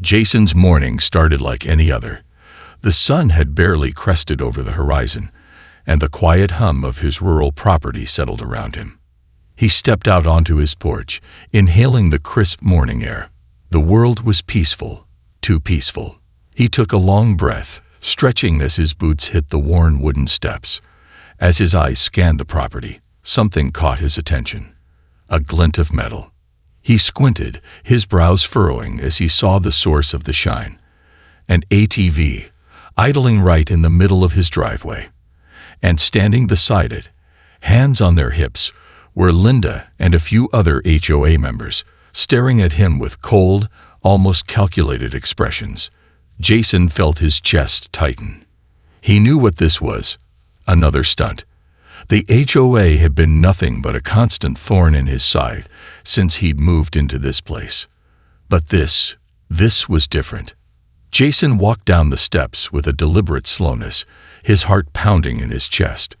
Jason's morning started like any other. The sun had barely crested over the horizon, and the quiet hum of his rural property settled around him. He stepped out onto his porch, inhaling the crisp morning air. The world was peaceful, too peaceful. He took a long breath, stretching as his boots hit the worn wooden steps. As his eyes scanned the property, something caught his attention. A glint of metal. He squinted, his brows furrowing as he saw the source of the shine. An ATV, idling right in the middle of his driveway. And standing beside it, hands on their hips, were Linda and a few other HOA members, staring at him with cold, almost calculated expressions. Jason felt his chest tighten. He knew what this was. Another stunt. The HOA had been nothing but a constant thorn in his side since he'd moved into this place. But this was different. Jason walked down the steps with a deliberate slowness, his heart pounding in his chest.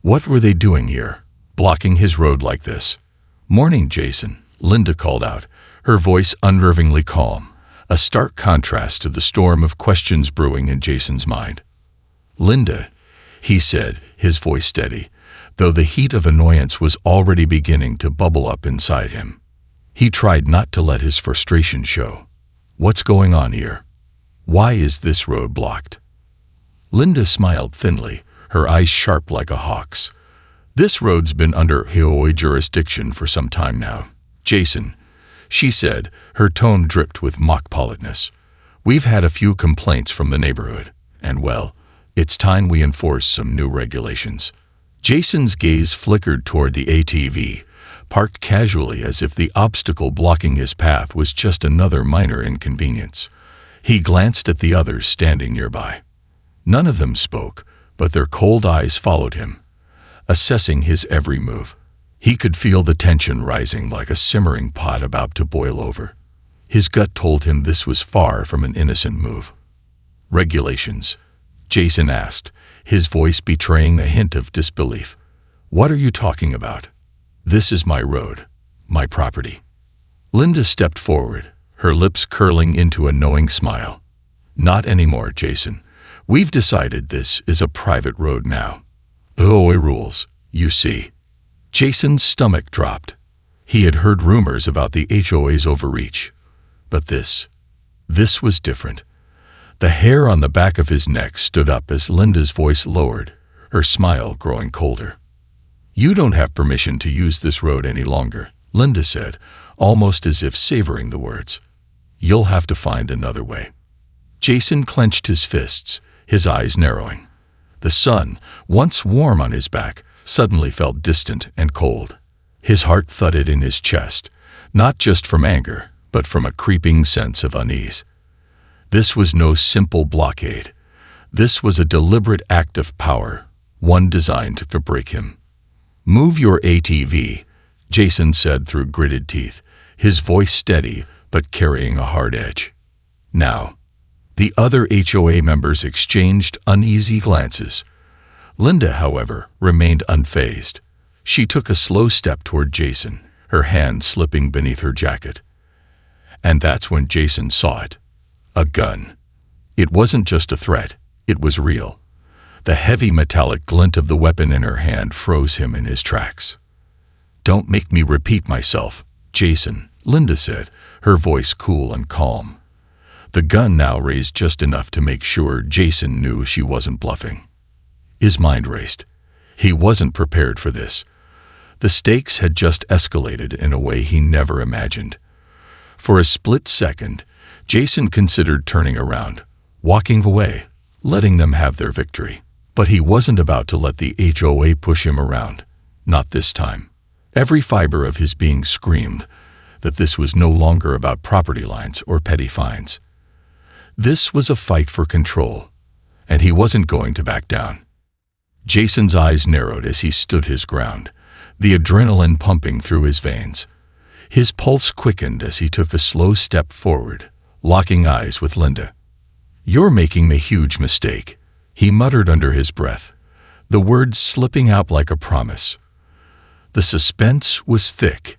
What were they doing here, blocking his road like this? "Morning, Jason," Linda called out, her voice unnervingly calm, a stark contrast to the storm of questions brewing in Jason's mind. "Linda," he said, his voice steady, though the heat of annoyance was already beginning to bubble up inside him. He tried not to let his frustration show. "What's going on here? Why is this road blocked?" Linda smiled thinly, her eyes sharp like a hawk's. "This road's been under HOA jurisdiction for some time now, Jason," she said, her tone dripped with mock politeness. "We've had a few complaints from the neighborhood, and well, it's time we enforce some new regulations." Jason's gaze flickered toward the ATV, parked casually as if the obstacle blocking his path was just another minor inconvenience. He glanced at the others standing nearby. None of them spoke, but their cold eyes followed him, assessing his every move. He could feel the tension rising like a simmering pot about to boil over. His gut told him this was far from an innocent move. "Regulations?" Jason asked, his voice betraying a hint of disbelief. "What are you talking about? This is my road, my property." Linda stepped forward, her lips curling into a knowing smile. "Not anymore, Jason. We've decided this is a private road now. HOA rules, you see." Jason's stomach dropped. He had heard rumors about the HOA's overreach. But this was different. The hair on the back of his neck stood up as Linda's voice lowered, her smile growing colder. "You don't have permission to use this road any longer," Linda said, almost as if savoring the words. "You'll have to find another way." Jason clenched his fists, his eyes narrowing. The sun, once warm on his back, suddenly felt distant and cold. His heart thudded in his chest, not just from anger, but from a creeping sense of unease. This was no simple blockade. This was a deliberate act of power, one designed to break him. "Move your ATV," Jason said through gritted teeth, his voice steady but carrying a hard edge. "Now." The other HOA members exchanged uneasy glances. Linda, however, remained unfazed. She took a slow step toward Jason, her hand slipping beneath her jacket. And that's when Jason saw it. A gun. It wasn't just a threat, it was real. The heavy metallic glint of the weapon in her hand froze him in his tracks. "Don't make me repeat myself, Jason," Linda said, her voice cool and calm. The gun now raised just enough to make sure Jason knew she wasn't bluffing. His mind raced. He wasn't prepared for this. The stakes had just escalated in a way he never imagined. For a split second, Jason considered turning around, walking away, letting them have their victory. But he wasn't about to let the HOA push him around. Not this time. Every fiber of his being screamed that this was no longer about property lines or petty fines. This was a fight for control, and he wasn't going to back down. Jason's eyes narrowed as he stood his ground, the adrenaline pumping through his veins. His pulse quickened as he took a slow step forward, locking eyes with Linda. "You're making a huge mistake," he muttered under his breath, the words slipping out like a promise. The suspense was thick.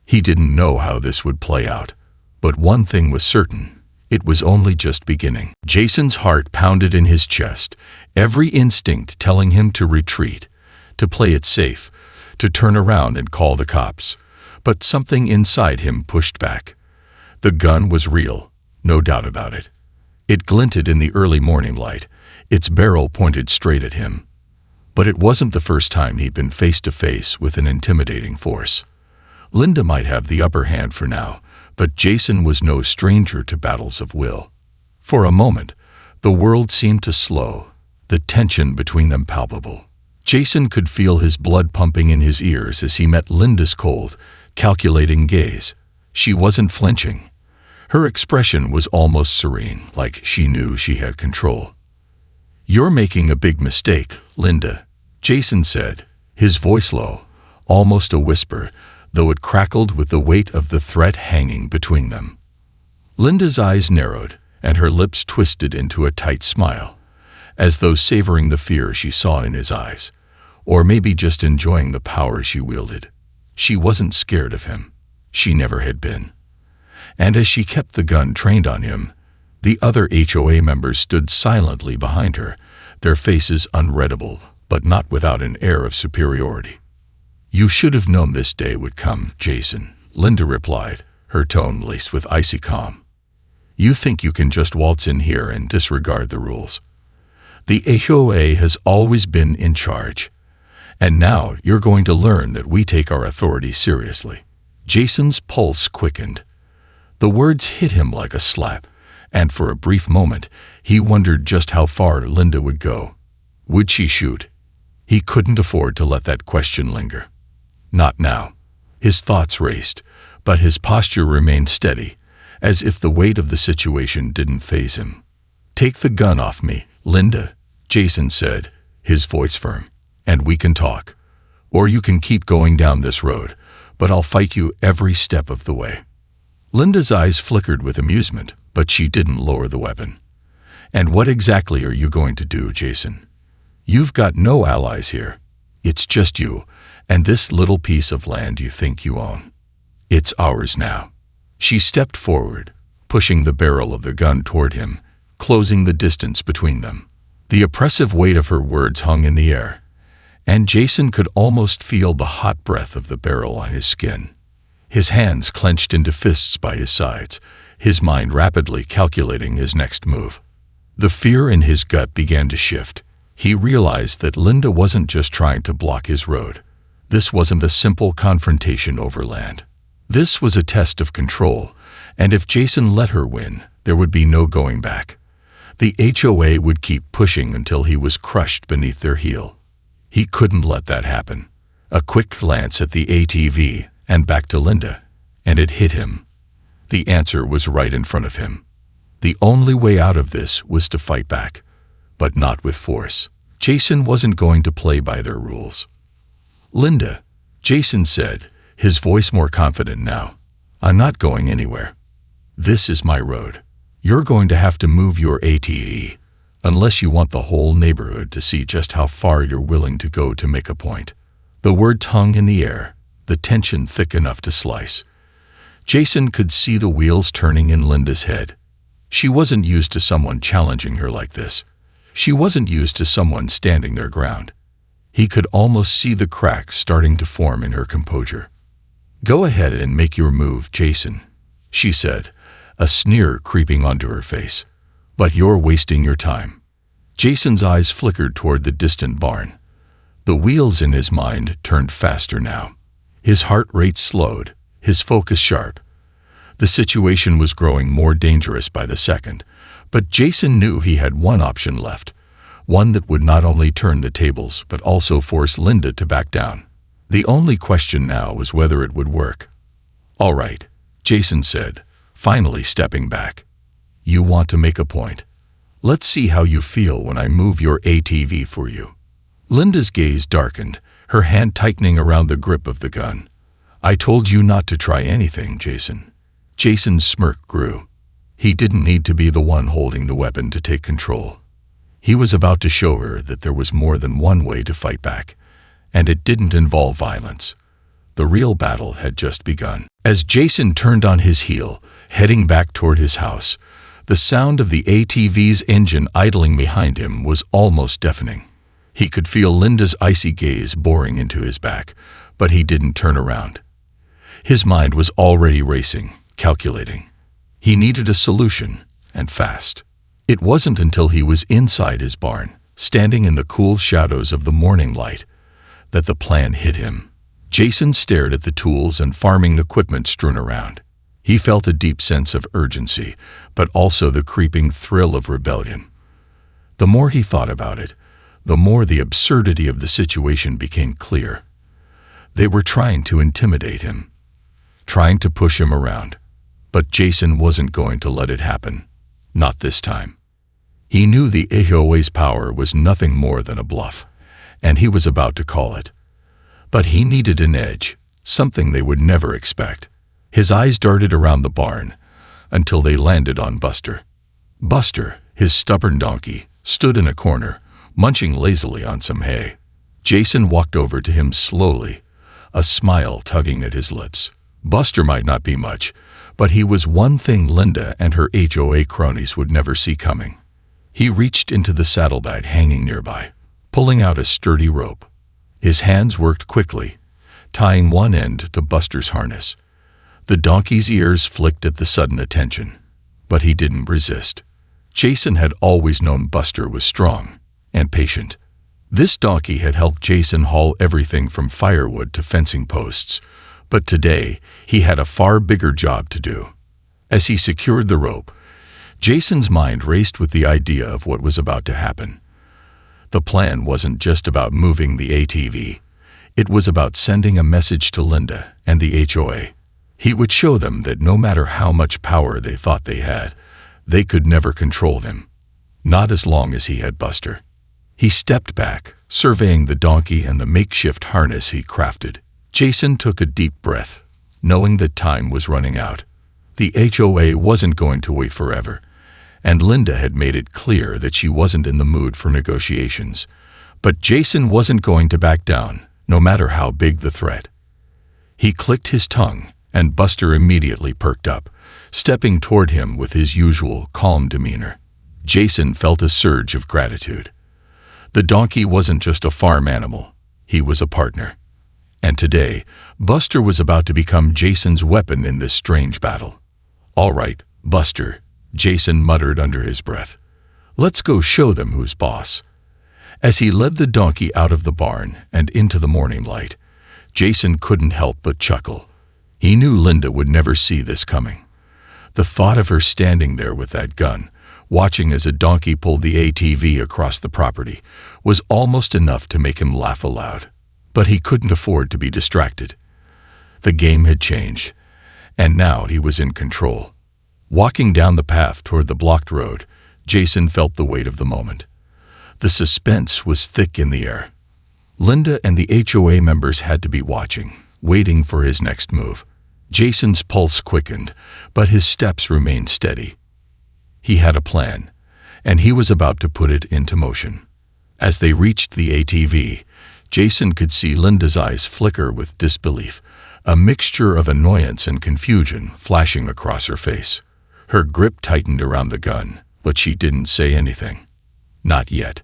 He didn't know how this would play out, but one thing was certain: It was only just beginning. Jason's heart pounded in his chest, every instinct telling him to retreat, to play it safe, to turn around and call the cops. But something inside him pushed back. The gun was real, no doubt about it. It glinted in the early morning light, its barrel pointed straight at him. But it wasn't the first time he'd been face to face with an intimidating force. Linda might have the upper hand for now, but Jason was no stranger to battles of will. For a moment, the world seemed to slow, the tension between them palpable. Jason could feel his blood pumping in his ears as he met Linda's cold, calculating gaze. She wasn't flinching. Her expression was almost serene, like she knew she had control. "You're making a big mistake, Linda," Jason said, his voice low, almost a whisper, though it crackled with the weight of the threat hanging between them. Linda's eyes narrowed, and her lips twisted into a tight smile, as though savoring the fear she saw in his eyes, or maybe just enjoying the power she wielded. She wasn't scared of him. She never had been. And as she kept the gun trained on him, the other HOA members stood silently behind her, their faces unreadable, but not without an air of superiority. "You should have known this day would come, Jason," Linda replied, her tone laced with icy calm. "You think you can just waltz in here and disregard the rules. The HOA has always been in charge, and now you're going to learn that we take our authority seriously." Jason's pulse quickened. The words hit him like a slap, and for a brief moment, he wondered just how far Linda would go. Would she shoot? He couldn't afford to let that question linger. Not now. His thoughts raced, but his posture remained steady, as if the weight of the situation didn't faze him. "Take the gun off me, Linda," Jason said, his voice firm, "and we can talk. Or you can keep going down this road, but I'll fight you every step of the way." Linda's eyes flickered with amusement, but she didn't lower the weapon. "And what exactly are you going to do, Jason? You've got no allies here. It's just you and this little piece of land you think you own. It's ours now." She stepped forward, pushing the barrel of the gun toward him, closing the distance between them. The oppressive weight of her words hung in the air, and Jason could almost feel the hot breath of the barrel on his skin. His hands clenched into fists by his sides, his mind rapidly calculating his next move. The fear in his gut began to shift. He realized that Linda wasn't just trying to block his road. This wasn't a simple confrontation over land. This was a test of control, and if Jason let her win, there would be no going back. The HOA would keep pushing until he was crushed beneath their heel. He couldn't let that happen. A quick glance at the ATV and back to Linda, and it hit him. The answer was right in front of him. The only way out of this was to fight back, but not with force. Jason wasn't going to play by their rules. "Linda," Jason said, his voice more confident now, "I'm not going anywhere. This is my road. You're going to have to move your ATV, unless you want the whole neighborhood to see just how far you're willing to go to make a point." The word hung in the air, the tension thick enough to slice. Jason could see the wheels turning in Linda's head. She wasn't used to someone challenging her like this. She wasn't used to someone standing their ground. He could almost see the cracks starting to form in her composure. "Go ahead and make your move, Jason," she said, a sneer creeping onto her face. "But you're wasting your time." Jason's eyes flickered toward the distant barn. The wheels in his mind turned faster now. His heart rate slowed, his focus sharp. The situation was growing more dangerous by the second, but Jason knew he had one option left, one that would not only turn the tables but also force Linda to back down. The only question now was whether it would work. "All right," Jason said, finally stepping back. "You want to make a point. Let's see how you feel when I move your ATV for you." Linda's gaze darkened, her hand tightening around the grip of the gun. "I told you not to try anything, Jason." Jason's smirk grew. He didn't need to be the one holding the weapon to take control. He was about to show her that there was more than one way to fight back, and it didn't involve violence. The real battle had just begun. As Jason turned on his heel, heading back toward his house, The sound of the ATV's engine idling behind him was almost deafening. He could feel Linda's icy gaze boring into his back, but he didn't turn around. His mind was already racing, calculating. He needed a solution, and fast. It wasn't until he was inside his barn, standing in the cool shadows of the morning light, that the plan hit him. Jason stared at the tools and farming equipment strewn around. He felt a deep sense of urgency, but also the creeping thrill of rebellion. The more he thought about it, the more the absurdity of the situation became clear. They were trying to intimidate him, trying to push him around. But Jason wasn't going to let it happen. Not this time. He knew the HOA's power was nothing more than a bluff, and he was about to call it. But he needed an edge, something they would never expect. His eyes darted around the barn until they landed on Buster. Buster, his stubborn donkey, stood in a corner, munching lazily on some hay. Jason walked over to him slowly, a smile tugging at his lips. Buster might not be much, but he was one thing Linda and her HOA cronies would never see coming. He reached into the saddlebag hanging nearby, pulling out a sturdy rope. His hands worked quickly, tying one end to Buster's harness. The donkey's ears flicked at the sudden attention, but he didn't resist. Jason had always known Buster was strong and patient. This donkey had helped Jason haul everything from firewood to fencing posts, but today he had a far bigger job to do. As he secured the rope, Jason's mind raced with the idea of what was about to happen. The plan wasn't just about moving the ATV. It was about sending a message to Linda and the HOA. He would show them that no matter how much power they thought they had, they could never control them. Not as long as he had Buster. He stepped back, surveying the donkey and the makeshift harness he crafted. Jason took a deep breath, knowing that time was running out. The HOA wasn't going to wait forever, and Linda had made it clear that she wasn't in the mood for negotiations. But Jason wasn't going to back down, no matter how big the threat. He clicked his tongue, and Buster immediately perked up, stepping toward him with his usual calm demeanor. Jason felt a surge of gratitude. The donkey wasn't just a farm animal, he was a partner. And today, Buster was about to become Jason's weapon in this strange battle. "All right, Buster," Jason muttered under his breath. "Let's go show them who's boss." As he led the donkey out of the barn and into the morning light, Jason couldn't help but chuckle. He knew Linda would never see this coming. The thought of her standing there with that gun, watching as a donkey pulled the ATV across the property, was almost enough to make him laugh aloud. But he couldn't afford to be distracted. The game had changed, and now he was in control. Walking down the path toward the blocked road, Jason felt the weight of the moment. The suspense was thick in the air. Linda and the HOA members had to be watching, waiting for his next move. Jason's pulse quickened, but his steps remained steady. He had a plan, and he was about to put it into motion. As they reached the ATV, Jason could see Linda's eyes flicker with disbelief, a mixture of annoyance and confusion flashing across her face. Her grip tightened around the gun, but she didn't say anything. Not yet.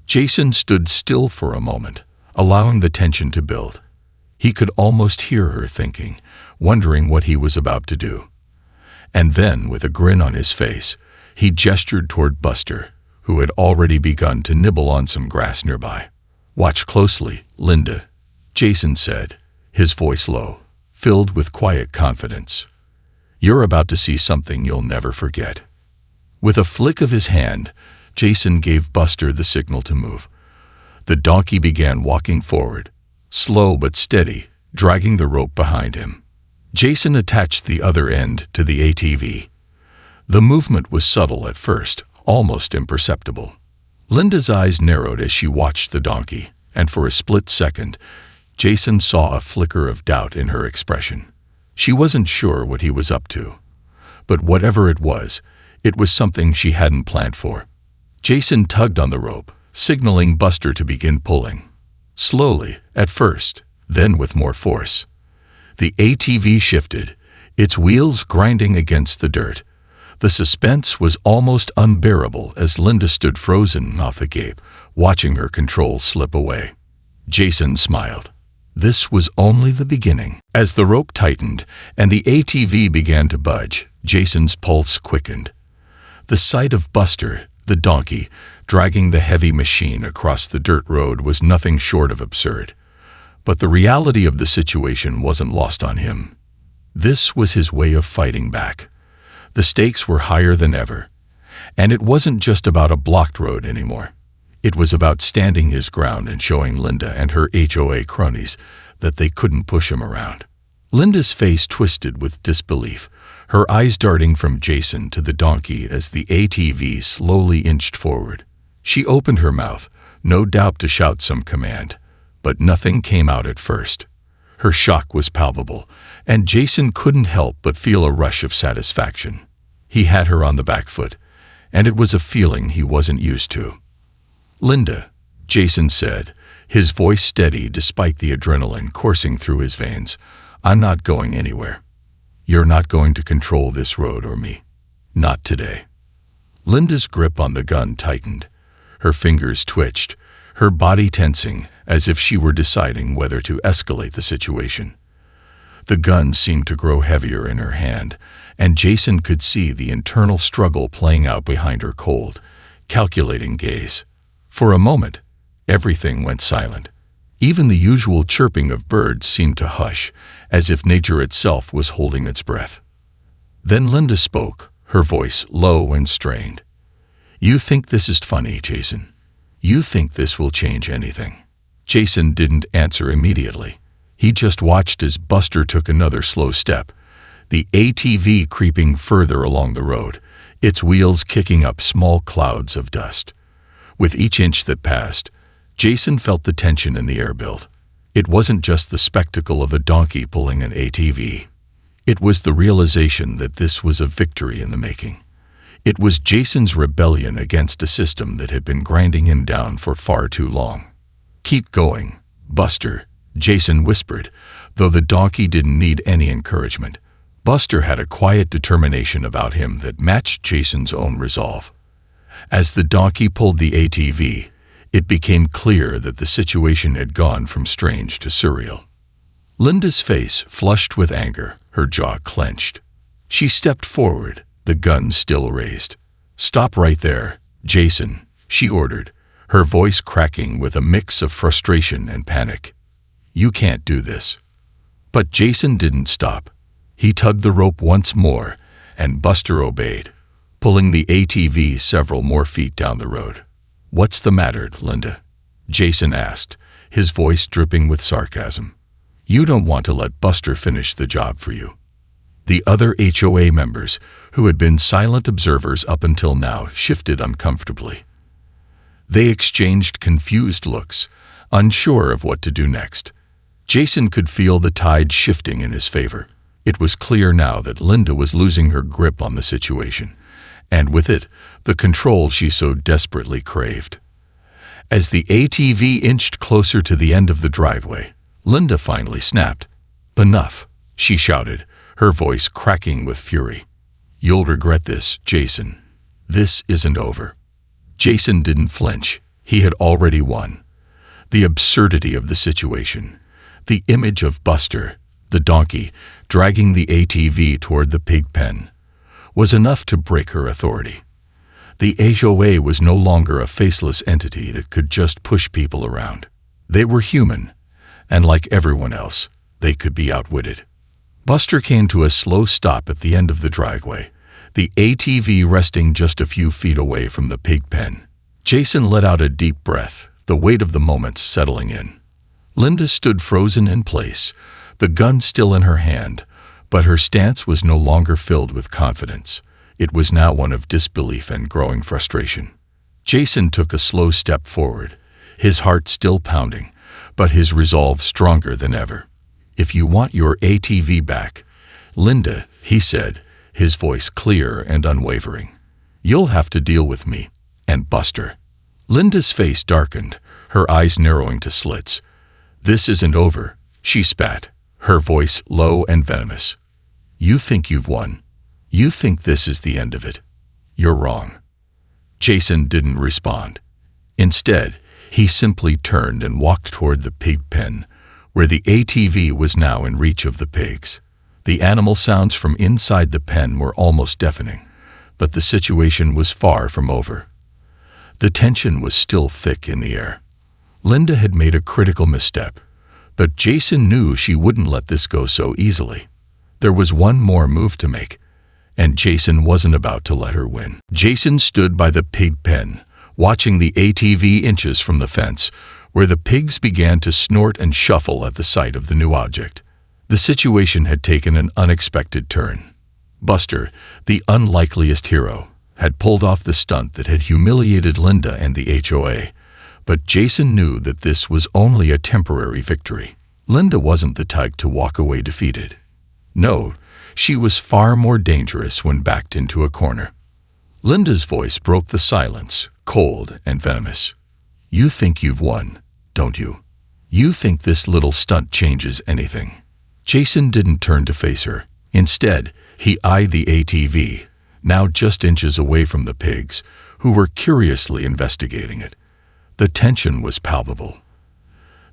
Jason stood still for a moment, allowing the tension to build. He could almost hear her thinking, wondering what he was about to do. And then, with a grin on his face, he gestured toward Buster, who had already begun to nibble on some grass nearby. "Watch closely, Linda," Jason said, his voice low, filled with quiet confidence. "You're about to see something you'll never forget." With a flick of his hand, Jason gave Buster the signal to move. The donkey began walking forward, slow but steady, dragging the rope behind him. Jason attached the other end to the ATV. The movement was subtle at first, almost imperceptible. Linda's eyes narrowed as she watched the donkey, and for a split second, Jason saw a flicker of doubt in her expression. She wasn't sure what he was up to, but whatever it was something she hadn't planned for. Jason tugged on the rope, signaling Buster to begin pulling. Slowly, at first, then with more force. The ATV shifted, its wheels grinding against the dirt. The suspense was almost unbearable as Linda stood frozen, mouth agape, watching her control slip away. Jason smiled. This was only the beginning. As the rope tightened and the ATV began to budge, Jason's pulse quickened. The sight of Buster, the donkey, dragging the heavy machine across the dirt road was nothing short of absurd. But the reality of the situation wasn't lost on him. This was his way of fighting back. The stakes were higher than ever. And it wasn't just about a blocked road anymore. It was about standing his ground and showing Linda and her HOA cronies that they couldn't push him around. Linda's face twisted with disbelief, her eyes darting from Jason to the donkey as the ATV slowly inched forward. She opened her mouth, no doubt to shout some command, but nothing came out at first. Her shock was palpable, and Jason couldn't help but feel a rush of satisfaction. He had her on the back foot, and it was a feeling he wasn't used to. "Linda," Jason said, his voice steady despite the adrenaline coursing through his veins, "I'm not going anywhere. You're not going to control this road or me. Not today." Linda's grip on the gun tightened. Her fingers twitched, her body tensing as if she were deciding whether to escalate the situation. The gun seemed to grow heavier in her hand, and Jason could see the internal struggle playing out behind her cold, calculating gaze. For a moment, everything went silent. Even the usual chirping of birds seemed to hush, as if nature itself was holding its breath. Then Linda spoke, her voice low and strained. "You think this is funny, Jason? You think this will change anything?" Jason didn't answer immediately. He just watched as Buster took another slow step, the ATV creeping further along the road, its wheels kicking up small clouds of dust. With each inch that passed, Jason felt the tension in the air build. It wasn't just the spectacle of a donkey pulling an ATV. It was the realization that this was a victory in the making. It was Jason's rebellion against a system that had been grinding him down for far too long. "Keep going, Buster," Jason whispered, though the donkey didn't need any encouragement. Buster had a quiet determination about him that matched Jason's own resolve. As the donkey pulled the ATV, it became clear that the situation had gone from strange to surreal. Linda's face flushed with anger, her jaw clenched. She stepped forward, the gun still raised. "Stop right there, Jason," she ordered, her voice cracking with a mix of frustration and panic. "You can't do this." But Jason didn't stop. He tugged the rope once more, and Buster obeyed, pulling the ATV several more feet down the road. "What's the matter, Linda?" Jason asked, his voice dripping with sarcasm. "You don't want to let Buster finish the job for you." The other HOA members, who had been silent observers up until now, shifted uncomfortably. They exchanged confused looks, unsure of what to do next. Jason could feel the tide shifting in his favor. It was clear now that Linda was losing her grip on the situation, and with it, the control she so desperately craved. As the ATV inched closer to the end of the driveway, Linda finally snapped. "Enough," she shouted, her voice cracking with fury. "You'll regret this, Jason. This isn't over." Jason didn't flinch. He had already won. The absurdity of the situation, the image of Buster, the donkey, dragging the ATV toward the pig pen, was enough to break her authority. The HOA was no longer a faceless entity that could just push people around. They were human, and like everyone else, they could be outwitted. Buster came to a slow stop at the end of the driveway, the ATV resting just a few feet away from the pig pen. Jason let out a deep breath, the weight of the moment settling in. Linda stood frozen in place, the gun still in her hand, but her stance was no longer filled with confidence. It was now one of disbelief and growing frustration. Jason took a slow step forward, his heart still pounding, but his resolve stronger than ever. "If you want your ATV back, Linda," he said, his voice clear and unwavering, "you'll have to deal with me and Buster." Linda's face darkened, her eyes narrowing to slits. "This isn't over," she spat, her voice low and venomous. "You think you've won? You think this is the end of it? You're wrong." Jason didn't respond. Instead, he simply turned and walked toward the pig pen, where the ATV was now in reach of the pigs. The animal sounds from inside the pen were almost deafening, but the situation was far from over. The tension was still thick in the air. Linda had made a critical misstep, but Jason knew she wouldn't let this go so easily. There was one more move to make, and Jason wasn't about to let her win. Jason stood by the pig pen, watching the ATV inches from the fence, where the pigs began to snort and shuffle at the sight of the new object. The situation had taken an unexpected turn. Buster, the unlikeliest hero, had pulled off the stunt that had humiliated Linda and the HOA, but Jason knew that this was only a temporary victory. Linda wasn't the type to walk away defeated. No, she was far more dangerous when backed into a corner. Linda's voice broke the silence, cold and venomous. "You think you've won, don't you? You think this little stunt changes anything?" Jason didn't turn to face her. Instead, he eyed the ATV, now just inches away from the pigs, who were curiously investigating it. The tension was palpable.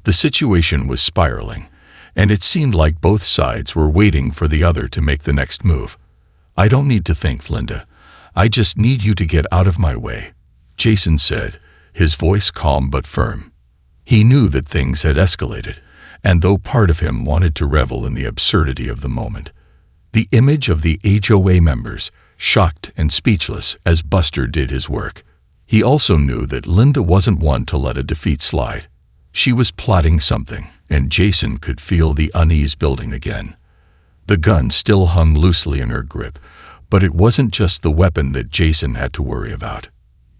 The situation was spiraling, and it seemed like both sides were waiting for the other to make the next move. "I don't need to think, Linda. I just need you to get out of my way," Jason said, his voice calm but firm. He knew that things had escalated, and though part of him wanted to revel in the absurdity of the moment, the image of the HOA members, shocked and speechless as Buster did his work. He also knew that Linda wasn't one to let a defeat slide. She was plotting something, and Jason could feel the unease building again. The gun still hung loosely in her grip, but it wasn't just the weapon that Jason had to worry about.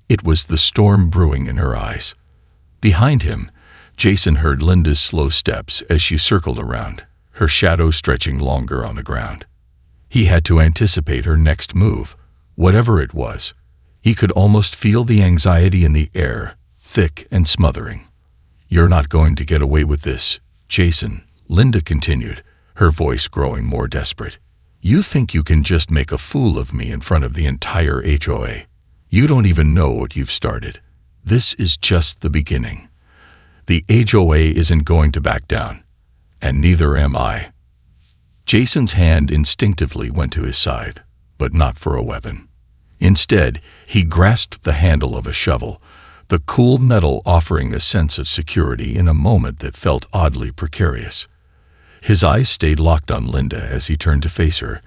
It was the storm brewing in her eyes. Behind him, Jason heard Linda's slow steps as she circled around, her shadow stretching longer on the ground. He had to anticipate her next move, whatever it was. He could almost feel the anxiety in the air, thick and smothering. "You're not going to get away with this, Jason," Linda continued, her voice growing more desperate. "You think you can just make a fool of me in front of the entire HOA. You don't even know what you've started. This is just the beginning. The HOA isn't going to back down, and neither am I." Jason's hand instinctively went to his side, but not for a weapon. Instead, he grasped the handle of a shovel, the cool metal offering a sense of security in a moment that felt oddly precarious. His eyes stayed locked on Linda as he turned to face her,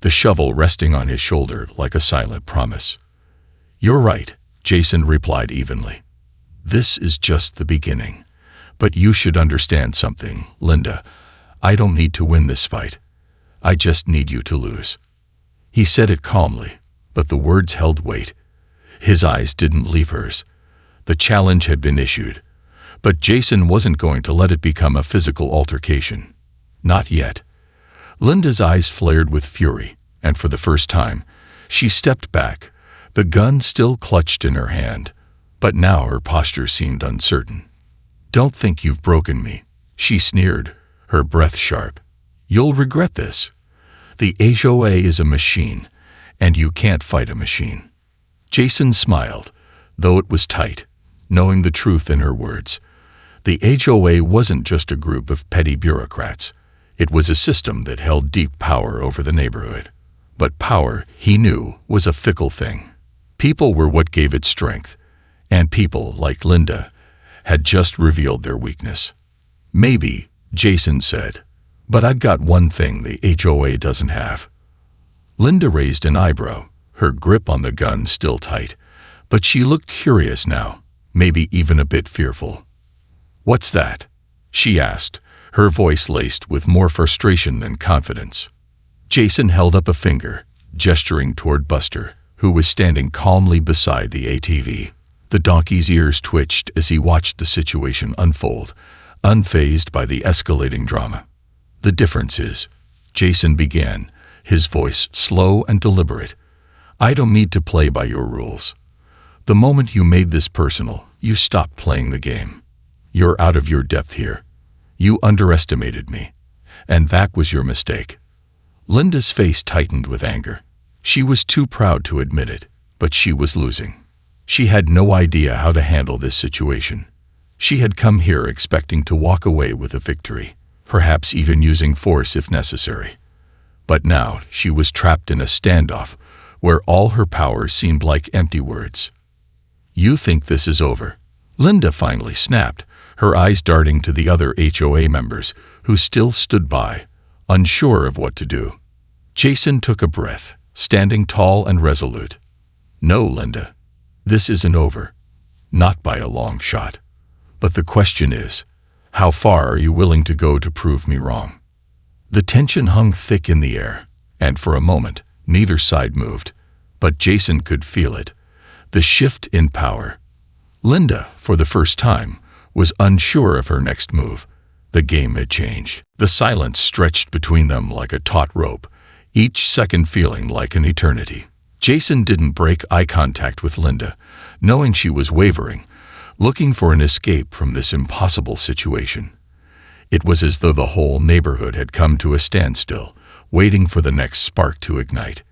the shovel resting on his shoulder like a silent promise. "You're right," Jason replied evenly. "This is just the beginning. But you should understand something, Linda. I don't need to win this fight. I just need you to lose." He said it calmly, but the words held weight. His eyes didn't leave hers. The challenge had been issued, but Jason wasn't going to let it become a physical altercation. Not yet. Linda's eyes flared with fury, and for the first time, she stepped back, the gun still clutched in her hand, but now her posture seemed uncertain. "Don't think you've broken me," she sneered, her breath sharp. "You'll regret this. The HOA is a machine, and you can't fight a machine." Jason smiled, though it was tight, knowing the truth in her words. The HOA wasn't just a group of petty bureaucrats. It was a system that held deep power over the neighborhood. But power, he knew, was a fickle thing. People were what gave it strength, and people, like Linda, had just revealed their weakness. "Maybe," Jason said, "but I've got one thing the HOA doesn't have." Linda raised an eyebrow, her grip on the gun still tight, but she looked curious now, maybe even a bit fearful. "What's that?" she asked, her voice laced with more frustration than confidence. Jason held up a finger, gesturing toward Buster, who was standing calmly beside the ATV. The donkey's ears twitched as he watched the situation unfold, unfazed by the escalating drama. "The difference is," Jason began, his voice slow and deliberate, "I don't need to play by your rules. The moment you made this personal, you stopped playing the game. You're out of your depth here. You underestimated me, and that was your mistake." Linda's face tightened with anger. She was too proud to admit it, but she was losing. She had no idea how to handle this situation. She had come here expecting to walk away with a victory, perhaps even using force if necessary. But now she was trapped in a standoff where all her power seemed like empty words. "You think this is over?" Linda finally snapped, her eyes darting to the other HOA members who still stood by, unsure of what to do. Jason took a breath, standing tall and resolute. "No, Linda. This isn't over. Not by a long shot. But the question is, how far are you willing to go to prove me wrong?" The tension hung thick in the air, and for a moment, neither side moved. But Jason could feel it, the shift in power. Linda, for the first time, was unsure of her next move. The game had changed. The silence stretched between them like a taut rope, each second feeling like an eternity. Jason didn't break eye contact with Linda, knowing she was wavering, looking for an escape from this impossible situation. It was as though the whole neighborhood had come to a standstill, waiting for the next spark to ignite.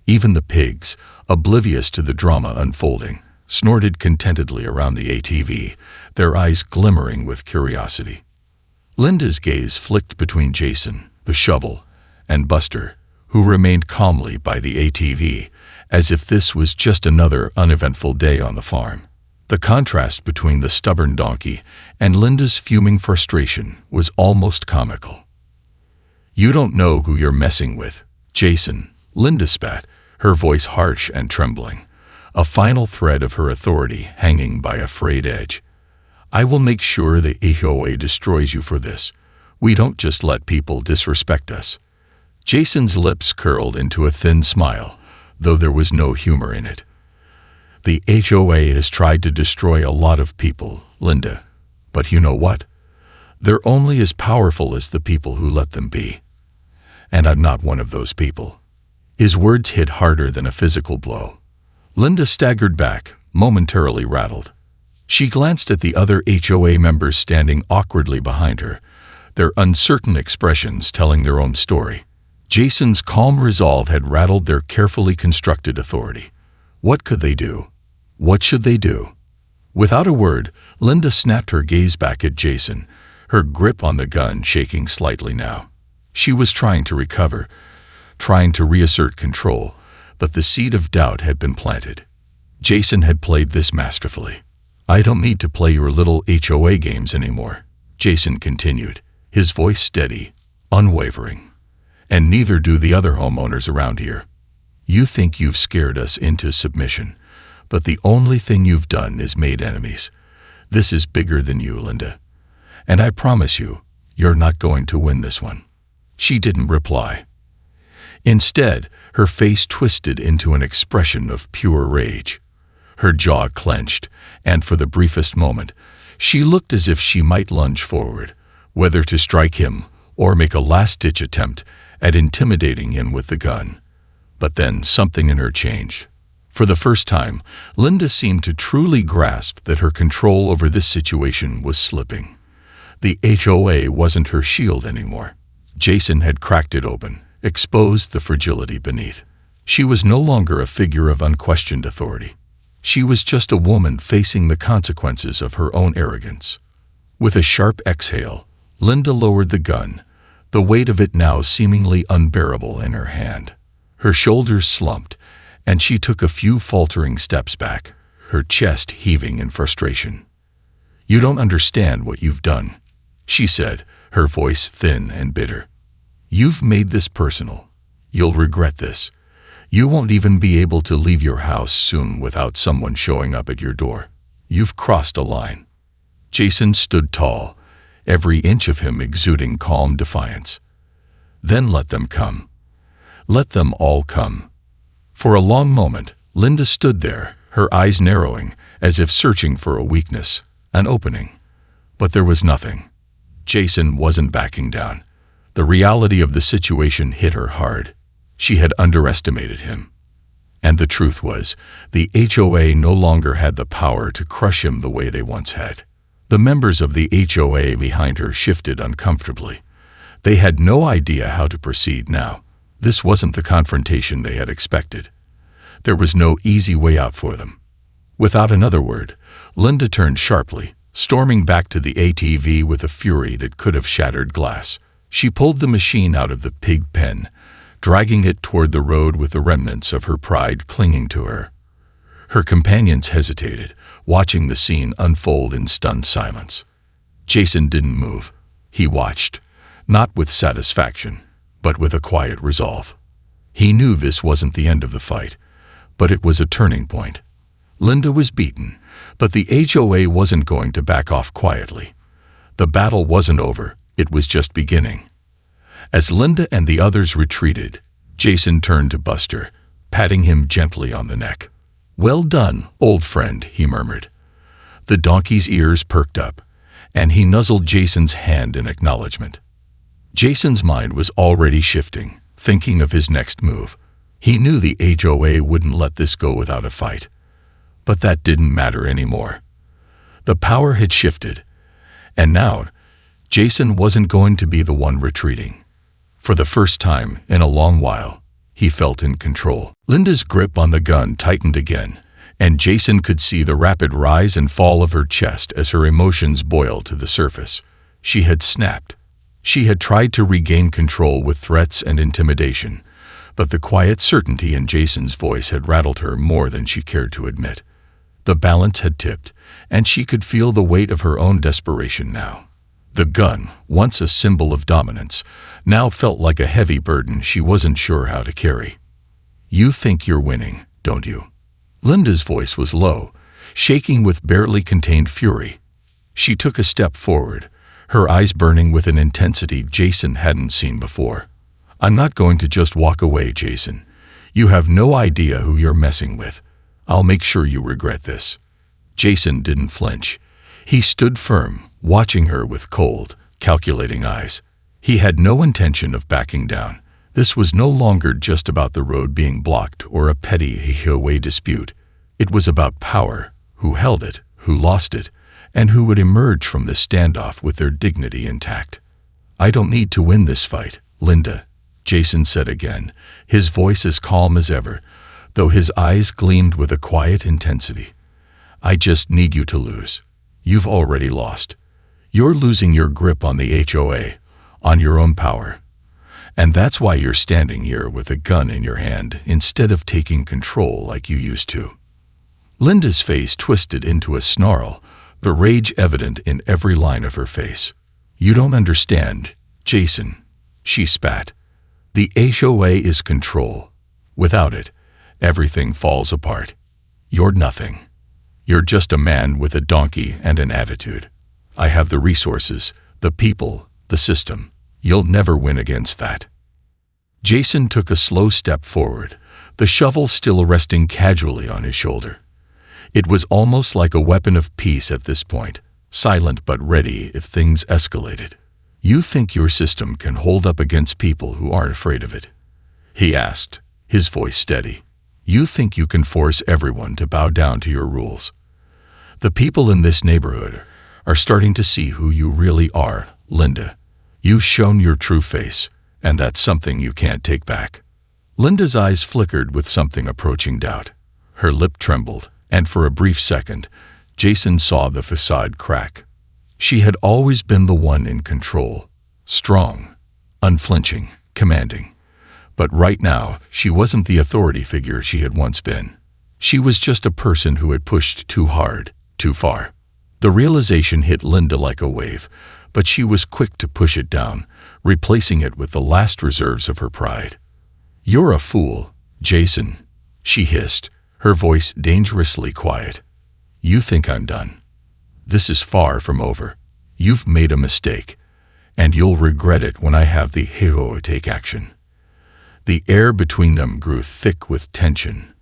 Even the pigs, oblivious to the drama unfolding, snorted contentedly around the ATV, their eyes glimmering with curiosity. Linda's gaze flicked between Jason, the shovel, and Buster, who remained calmly by the ATV, as if this was just another uneventful day on the farm. The contrast between the stubborn donkey and Linda's fuming frustration was almost comical. "You don't know who you're messing with, Jason," Linda spat, her voice harsh and trembling, a final thread of her authority hanging by a frayed edge. "I will make sure the HOA destroys you for this. We don't just let people disrespect us." Jason's lips curled into a thin smile, though there was no humor in it. "The HOA has tried to destroy a lot of people, Linda. But you know what? They're only as powerful as the people who let them be. And I'm not one of those people." His words hit harder than a physical blow. Linda staggered back, momentarily rattled. She glanced at the other HOA members standing awkwardly behind her, their uncertain expressions telling their own story. Jason's calm resolve had rattled their carefully constructed authority. What could they do? What should they do? Without a word, Linda snapped her gaze back at Jason, her grip on the gun shaking slightly now. She was trying to recover, trying to reassert control, but the seed of doubt had been planted. Jason had played this masterfully. "I don't need to play your little HOA games anymore," Jason continued, his voice steady, unwavering. "And neither do the other homeowners around here. You think you've scared us into submission, but the only thing you've done is made enemies. This is bigger than you, Linda. And I promise you, you're not going to win this one." She didn't reply. Instead, her face twisted into an expression of pure rage. Her jaw clenched, and for the briefest moment, she looked as if she might lunge forward, whether to strike him or make a last-ditch attempt at intimidating him with the gun. But then something in her changed. For the first time, Linda seemed to truly grasp that her control over this situation was slipping. The HOA wasn't her shield anymore. Jason had cracked it open, exposed the fragility beneath. She was no longer a figure of unquestioned authority. She was just a woman facing the consequences of her own arrogance. With a sharp exhale, Linda lowered the gun, the weight of it now seemingly unbearable in her hand. Her shoulders slumped, and she took a few faltering steps back, her chest heaving in frustration. "You don't understand what you've done," she said, her voice thin and bitter. "You've made this personal. You'll regret this. You won't even be able to leave your house soon without someone showing up at your door. You've crossed a line." Jason stood tall, every inch of him exuding calm defiance. "Then let them come. Let them all come." For a long moment, Linda stood there, her eyes narrowing, as if searching for a weakness, an opening. But there was nothing. Jason wasn't backing down. The reality of the situation hit her hard. She had underestimated him. And the truth was, the HOA no longer had the power to crush him the way they once had. The members of the HOA behind her shifted uncomfortably. They had no idea how to proceed now. This wasn't the confrontation they had expected. There was no easy way out for them. Without another word, Linda turned sharply, storming back to the ATV with a fury that could have shattered glass. She pulled the machine out of the pig pen, dragging it toward the road with the remnants of her pride clinging to her. Her companions hesitated, watching the scene unfold in stunned silence. Jason didn't move. He watched, not with satisfaction, but with a quiet resolve. He knew this wasn't the end of the fight, but it was a turning point. Linda was beaten, but the HOA wasn't going to back off quietly. The battle wasn't over, it was just beginning. As Linda and the others retreated, Jason turned to Buster, patting him gently on the neck. "Well done, old friend," he murmured. The donkey's ears perked up, and he nuzzled Jason's hand in acknowledgement. Jason's mind was already shifting, thinking of his next move. He knew the HOA wouldn't let this go without a fight. But that didn't matter anymore. The power had shifted, and now Jason wasn't going to be the one retreating. For the first time in a long while, he felt in control. Linda's grip on the gun tightened again, and Jason could see the rapid rise and fall of her chest as her emotions boiled to the surface. She had snapped. She had tried to regain control with threats and intimidation, but the quiet certainty in Jason's voice had rattled her more than she cared to admit. The balance had tipped, and she could feel the weight of her own desperation now. The gun, once a symbol of dominance, now felt like a heavy burden she wasn't sure how to carry. "You think you're winning, don't you?" Linda's voice was low, shaking with barely contained fury. She took a step forward, her eyes burning with an intensity Jason hadn't seen before. "I'm not going to just walk away, Jason. You have no idea who you're messing with. I'll make sure you regret this." Jason didn't flinch. He stood firm, watching her with cold, calculating eyes. He had no intention of backing down. This was no longer just about the road being blocked or a petty HOA dispute. It was about power, who held it, who lost it, and who would emerge from this standoff with their dignity intact. "I don't need to win this fight, Linda," Jason said again, his voice as calm as ever, though his eyes gleamed with a quiet intensity. "I just need you to lose. You've already lost. You're losing your grip on the HOA, on your own power. And that's why you're standing here with a gun in your hand instead of taking control like you used to." Linda's face twisted into a snarl, the rage evident in every line of her face. "You don't understand, Jason," she spat. "The HOA is control. Without it, everything falls apart. You're nothing. You're just a man with a donkey and an attitude. I have the resources, the people, the system. You'll never win against that." Jason took a slow step forward, the shovel still resting casually on his shoulder. It was almost like a weapon of peace at this point, silent but ready if things escalated. "You think your system can hold up against people who aren't afraid of it?" he asked, his voice steady. "You think you can force everyone to bow down to your rules? The people in this neighborhood are starting to see who you really are, Linda. You've shown your true face, and that's something you can't take back." Linda's eyes flickered with something approaching doubt. Her lip trembled, and for a brief second, Jason saw the facade crack. She had always been the one in control, strong, unflinching, commanding. But right now, she wasn't the authority figure she had once been. She was just a person who had pushed too hard, too far. The realization hit Linda like a wave, but she was quick to push it down, replacing it with the last reserves of her pride. "You're a fool, Jason," she hissed, her voice dangerously quiet. "You think I'm done. This is far from over. You've made a mistake, and you'll regret it when I have the HOA take action." The air between them grew thick with tension.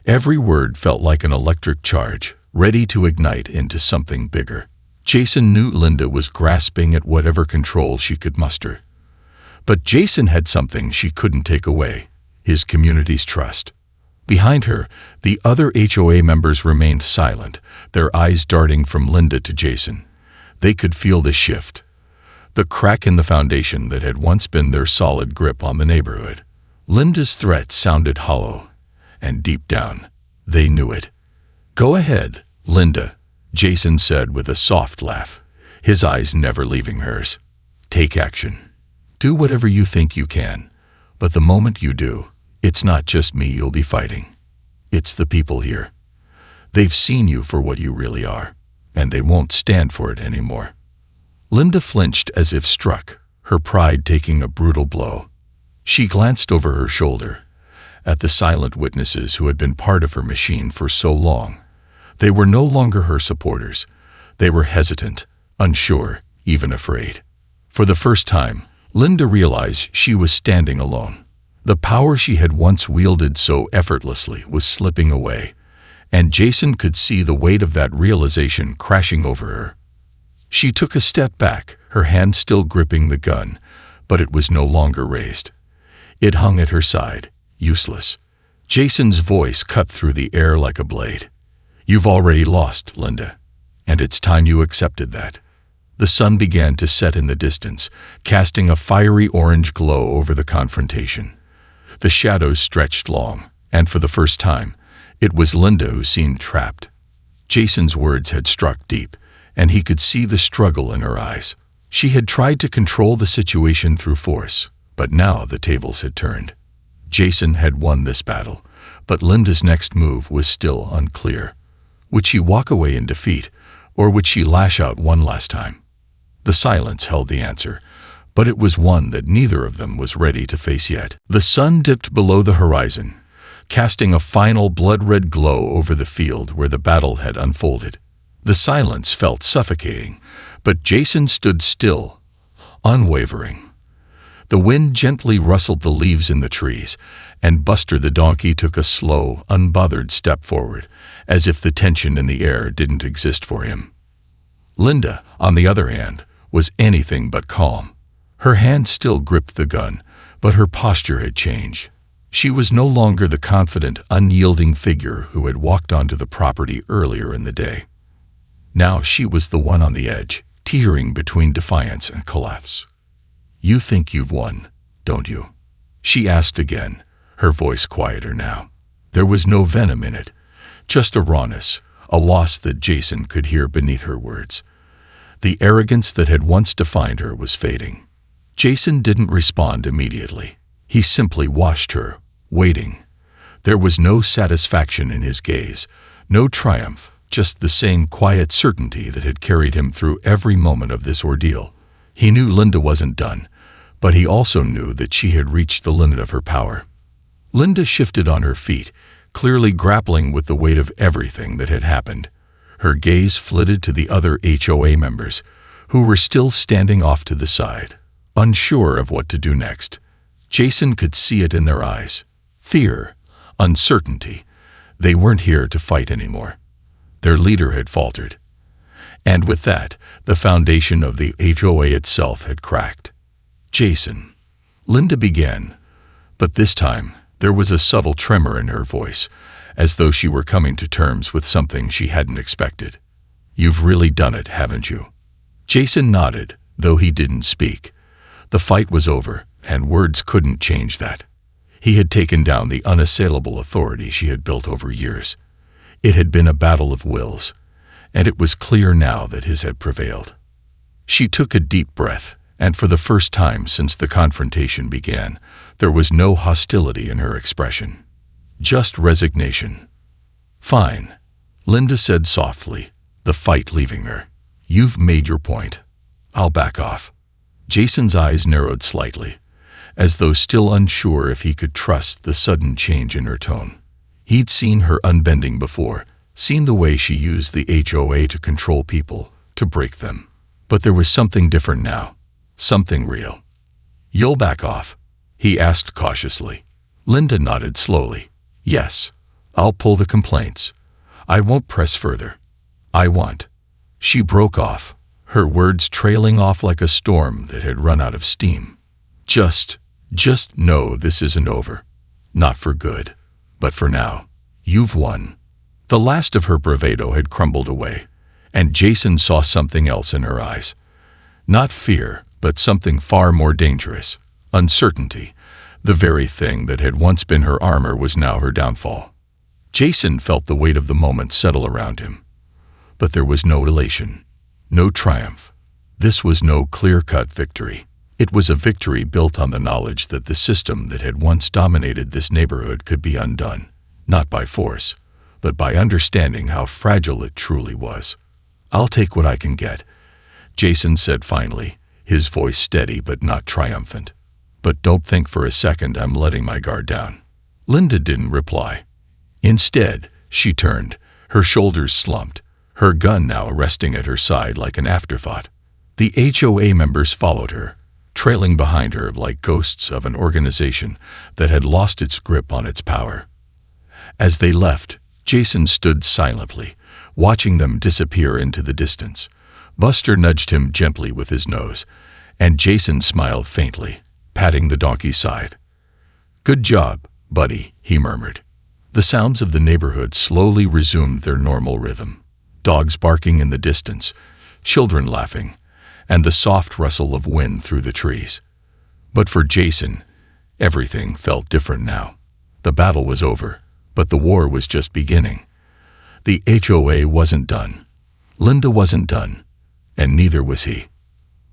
Every word felt like an electric charge, ready to ignite into something bigger. Jason knew Linda was grasping at whatever control she could muster. But Jason had something she couldn't take away, his community's trust. Behind her, the other HOA members remained silent, their eyes darting from Linda to Jason. They could feel the shift, the crack in the foundation that had once been their solid grip on the neighborhood. Linda's threat sounded hollow, and deep down, they knew it. "Go ahead, Linda," Jason said with a soft laugh, his eyes never leaving hers. "Take action. Do whatever you think you can, but the moment you do, it's not just me you'll be fighting. It's the people here. They've seen you for what you really are, and they won't stand for it anymore." Linda flinched as if struck, her pride taking a brutal blow. She glanced over her shoulder at the silent witnesses who had been part of her machine for so long. They were no longer her supporters. They were hesitant, unsure, even afraid. For the first time, Linda realized she was standing alone. The power she had once wielded so effortlessly was slipping away, and Jason could see the weight of that realization crashing over her. She took a step back, her hand still gripping the gun, but it was no longer raised. It hung at her side, useless. Jason's voice cut through the air like a blade. "You've already lost, Linda, and it's time you accepted that." The sun began to set in the distance, casting a fiery orange glow over the confrontation. The shadows stretched long, and for the first time, it was Linda who seemed trapped. Jason's words had struck deep, and he could see the struggle in her eyes. She had tried to control the situation through force, but now the tables had turned. Jason had won this battle, but Linda's next move was still unclear. Would she walk away in defeat, or would she lash out one last time? The silence held the answer, but it was one that neither of them was ready to face yet. The sun dipped below the horizon, casting a final blood-red glow over the field where the battle had unfolded. The silence felt suffocating, but Jason stood still, unwavering. The wind gently rustled the leaves in the trees, and Buster the donkey took a slow, unbothered step forward, as if the tension in the air didn't exist for him. Linda, on the other hand, was anything but calm. Her hand still gripped the gun, but her posture had changed. She was no longer the confident, unyielding figure who had walked onto the property earlier in the day. Now she was the one on the edge, teetering between defiance and collapse. "You think you've won, don't you?" she asked again, her voice quieter now. There was no venom in it, just a rawness, a loss that Jason could hear beneath her words. The arrogance that had once defined her was fading. Jason didn't respond immediately. He simply watched her, waiting. There was no satisfaction in his gaze, no triumph, just the same quiet certainty that had carried him through every moment of this ordeal. He knew Linda wasn't done, but he also knew that she had reached the limit of her power. Linda shifted on her feet, clearly grappling with the weight of everything that had happened. Her gaze flitted to the other HOA members, who were still standing off to the side, unsure of what to do next. Jason could see it in their eyes. Fear, uncertainty. They weren't here to fight anymore. Their leader had faltered. And with that, the foundation of the HOA itself had cracked. "Jason," Linda began, but this time there was a subtle tremor in her voice, as though she were coming to terms with something she hadn't expected. "You've really done it, haven't you?" Jason nodded, though he didn't speak. The fight was over, and words couldn't change that. He had taken down the unassailable authority she had built over years. It had been a battle of wills, and it was clear now that his had prevailed. She took a deep breath, and for the first time since the confrontation began, there was no hostility in her expression. Just resignation. "Fine," Linda said softly, the fight leaving her. "You've made your point. I'll back off." Jason's eyes narrowed slightly, as though still unsure if he could trust the sudden change in her tone. He'd seen her unbending before, seen the way she used the HOA to control people, to break them. But there was something different now, something real. "You'll back off?" he asked cautiously. Linda nodded slowly. "Yes, I'll pull the complaints. I won't press further. I want." She broke off, her words trailing off like a storm that had run out of steam. Just know this isn't over. Not for good, but for now. You've won." The last of her bravado had crumbled away, and Jason saw something else in her eyes. Not fear, but something far more dangerous. Uncertainty. The very thing that had once been her armor was now her downfall. Jason felt the weight of the moment settle around him. But there was no elation, no triumph. This was no clear-cut victory. It was a victory built on the knowledge that the system that had once dominated this neighborhood could be undone, not by force, but by understanding how fragile it truly was. "I'll take what I can get," Jason said finally, his voice steady but not triumphant. "But don't think for a second I'm letting my guard down." Linda didn't reply. Instead, she turned, her shoulders slumped, her gun now resting at her side like an afterthought. The HOA members followed her, trailing behind her like ghosts of an organization that had lost its grip on its power. As they left, Jason stood silently, watching them disappear into the distance. Buster nudged him gently with his nose, and Jason smiled faintly, patting the donkey's side. "Good job, buddy," he murmured. The sounds of the neighborhood slowly resumed their normal rhythm. Dogs barking in the distance, children laughing, and the soft rustle of wind through the trees. But for Jason, everything felt different now. The battle was over, but the war was just beginning. The HOA wasn't done. Linda wasn't done, and neither was he.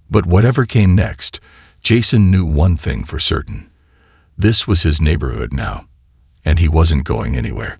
But whatever came next, Jason knew one thing for certain. This was his neighborhood now, and he wasn't going anywhere.